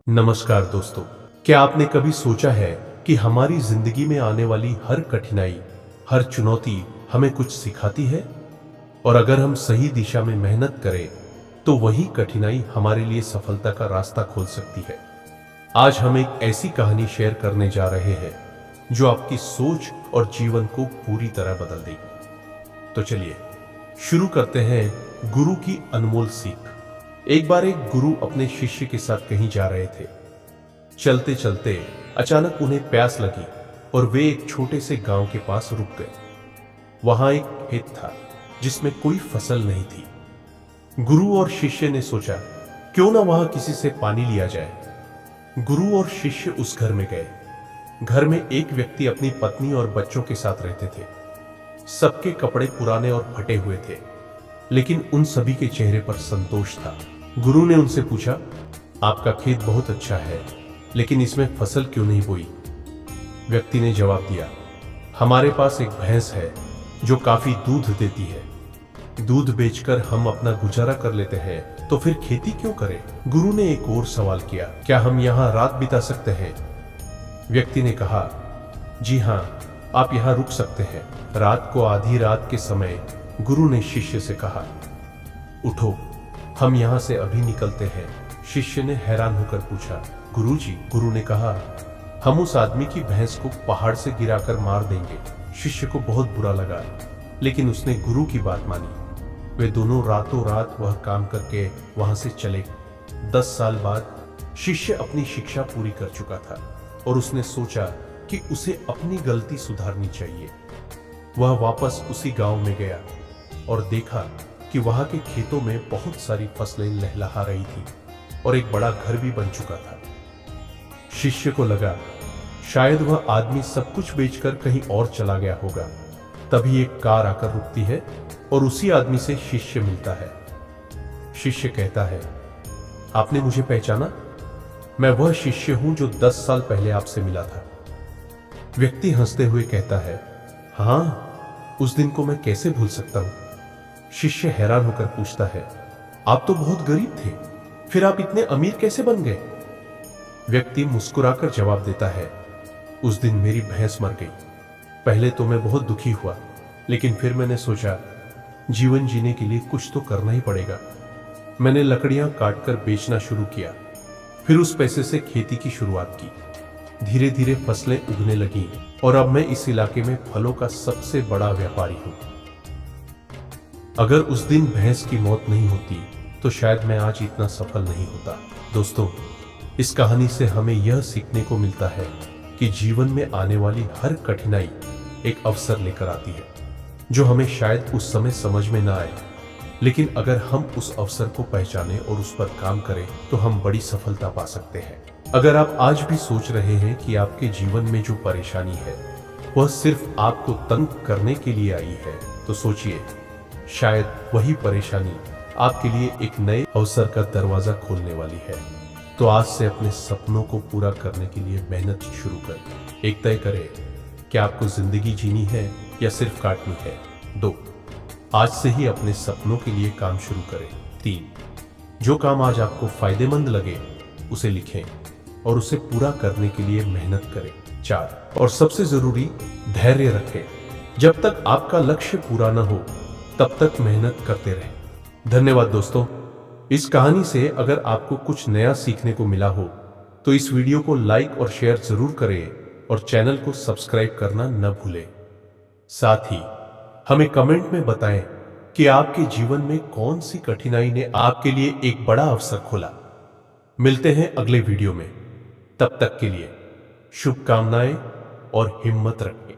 नमस्कार दोस्तों, क्या आपने कभी सोचा है कि हमारी जिंदगी में आने वाली हर कठिनाई, हर चुनौती हमें कुछ सिखाती है? और अगर हम सही दिशा में मेहनत करें तो वही कठिनाई हमारे लिए सफलता का रास्ता खोल सकती है। आज हम एक ऐसी कहानी शेयर करने जा रहे हैं जो आपकी सोच और जीवन को पूरी तरह बदल देगी। तो चलिए शुरू करते हैं गुरु की अनमोल सीख। एक बार एक गुरु अपने शिष्य के साथ कहीं जा रहे थे। चलते चलते अचानक उन्हें प्यास लगी और वे एक छोटे से गांव के पास रुक गए। वहां एक खेत था जिसमें कोई फसल नहीं थी। गुरु और शिष्य ने सोचा, क्यों ना वहां किसी से पानी लिया जाए। गुरु और शिष्य उस घर में गए। घर में एक व्यक्ति अपनी पत्नी और बच्चों के साथ रहते थे। सबके कपड़े पुराने और फटे हुए थे, लेकिन उन सभी के चेहरे पर संतोष था। गुरु ने उनसे पूछा, आपका खेत बहुत अच्छा है, लेकिन इसमें फसल क्यों नहीं बोई? व्यक्ति ने जवाब दिया, हमारे पास एक भैंस है जो काफी दूध देती है। दूध बेचकर हम अपना गुजारा कर लेते हैं, तो फिर खेती क्यों करें? गुरु ने एक और सवाल किया, क्या हम यहाँ रात बिता सकते हैं? व्यक्ति ने कहा, जी हाँ, आप यहाँ रुक सकते हैं। रात को आधी रात के समय गुरु ने शिष्य से कहा, उठो, हम यहाँ से अभी निकलते हैं। शिष्य ने हैरान होकर पूछा, गुरुजी? गुरु ने कहा, हम उस आदमी की भैंस को पहाड़ से गिराकर मार देंगे। शिष्य को बहुत बुरा लगा, लेकिन उसने गुरु की बात मानी। वे दोनों रातों रात वह काम करके वहां से चले। 10 साल बाद शिष्य अपनी शिक्षा पूरी कर चुका था और उसने सोचा कि उसे अपनी गलती सुधारनी चाहिए। वह वापस उसी गांव में गया और देखा कि वहां के खेतों में बहुत सारी फसलें लहलहा रही थी और एक बड़ा घर भी बन चुका था। शिष्य को लगा, शायद वह आदमी सब कुछ बेचकर कहीं और चला गया होगा। तभी एक कार आकर रुकती है और उसी आदमी से शिष्य मिलता है। शिष्य कहता है, आपने मुझे पहचाना? मैं वह शिष्य हूं जो 10 साल पहले आपसे मिला था। व्यक्ति हंसते हुए कहता है, हाँ, उस दिन को मैं कैसे भूल सकता हूं? शिष्य हैरान होकर पूछता है, आप तो बहुत गरीब थे, फिर आप इतने अमीर कैसे बन गए? व्यक्ति मुस्कुराकर जवाब देता है, उस दिन मेरी भैंस मर गई। पहले तो मैं बहुत दुखी हुआ, लेकिन फिर मैंने सोचा, जीवन जीने के लिए कुछ तो करना ही पड़ेगा। मैंने लकड़ियां काटकर बेचना शुरू किया, फिर उस पैसे से खेती की शुरुआत की। धीरे धीरे फसलें उगने लगीं और अब मैं इस इलाके में फलों का सबसे बड़ा व्यापारी हूं। अगर उस दिन भैंस की मौत नहीं होती तो शायद मैं आज इतना सफल नहीं होता। दोस्तों, इस कहानी से हमें यह सीखने को मिलता है कि जीवन में आने वाली हर कठिनाई एक अवसर लेकर आती है, जो हमें शायद उस समय समझ में ना आए, लेकिन अगर हम उस अवसर को पहचाने और उस पर काम करें तो हम बड़ी सफलता पा सकते हैं। अगर आप आज भी सोच रहे हैं कि आपके जीवन में जो परेशानी है वह सिर्फ आपको तंग करने के लिए आई है, तो सोचिए, शायद वही परेशानी आपके लिए एक नए अवसर का दरवाजा खोलने वाली है। तो आज से अपने सपनों को पूरा करने के लिए मेहनत शुरू करें। एक, तय करें कि आपको जिंदगी जीनी है या सिर्फ काटनी है। 2, आज से ही अपने सपनों के लिए काम शुरू करें। 3, जो काम आज आपको फायदेमंद लगे उसे लिखें और उसे पूरा करने के लिए मेहनत करें। 4, और सबसे जरूरी, धैर्य रखें। जब तक आपका लक्ष्य पूरा न हो तब तक मेहनत करते रहें। धन्यवाद दोस्तों। इस कहानी से अगर आपको कुछ नया सीखने को मिला हो तो इस वीडियो को लाइक और शेयर जरूर करें और चैनल को सब्सक्राइब करना न भूलें। साथ ही हमें कमेंट में बताएं कि आपके जीवन में कौन सी कठिनाई ने आपके लिए एक बड़ा अवसर खोला। मिलते हैं अगले वीडियो में। तब तक के लिए शुभकामनाएं और हिम्मत रखें।